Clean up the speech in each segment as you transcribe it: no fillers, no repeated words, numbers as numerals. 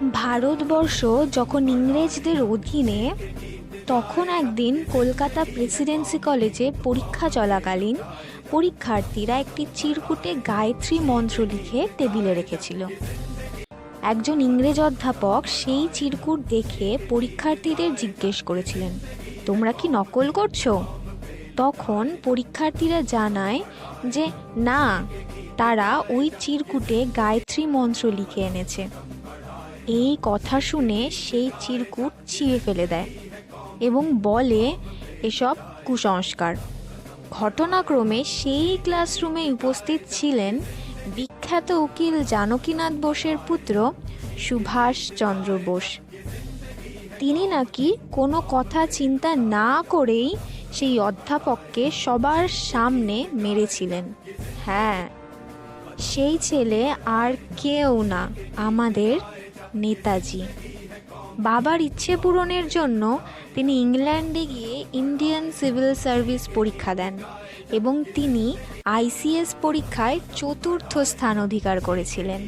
ভারতবর্ষ যখন ইংরেজদের অধীনে, তখন একদিন কলকাতা প্রেসিডেন্সি কলেজে পরীক্ষা চলাকালীন পরীক্ষার্থীরা একটি চিরকুটে গায়ত্রী মন্ত্র লিখে টেবিলে রেখেছিল। একজন ইংরেজ অধ্যাপক সেই চিরকুট দেখে পরীক্ষার্থীদের জিজ্ঞেস করেছিলেন, তোমরা কি নকল করছো? তখন পরীক্ষার্থীরা জানায় যে না, তারা ওই চিরকুটে গায়ত্রী মন্ত্র লিখে এনেছে। এই কথা শুনে সেই চিরকুট ছিঁড়ে ফেলে দেয় এবং বলে এসব কুসংস্কার। ঘটনাক্রমে সেই ক্লাসরুমে উপস্থিত ছিলেন বিখ্যাত উকিল জানকীনাথ বোসের পুত্র সুভাষচন্দ্র বোস। তিনি নাকি কোনো কথা চিন্তা না করেই সেই অধ্যাপককে সবার সামনে মেরেছিলেন। হ্যাঁ, সেই ছেলে আর কেউ না, আমাদের নেতাজি। বাবার ইচ্ছে পূরণের জন্য তিনি ইংল্যান্ডে গিয়ে ইন্ডিয়ান সিভিল সার্ভিস পরীক্ষা দেন এবং তিনি আইসিএস পরীক্ষায় 4র্থ স্থান অধিকার করেছিলেন।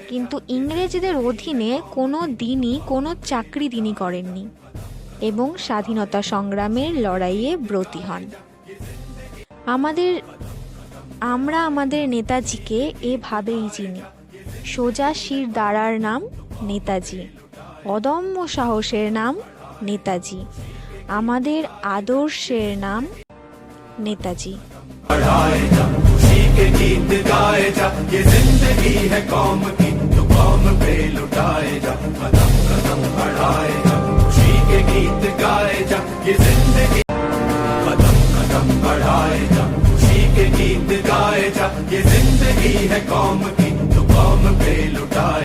কিন্তু ইংরেজদের অধীনে কোনো দিনই কোনো চাকরি তিনি করেননি এবং স্বাধীনতা সংগ্রামের লড়াইয়ে ব্রতী হন। আমরা আমাদের নেতাজিকে এভাবেই চিনি। সোজা শির দাঁড়ার নাম নেতাজি, অদম্য সাহসের নাম নেতাজি, আমাদের আদর্শের নাম নেতাজি। गीत गाए जा, ये जिंदगी है कौम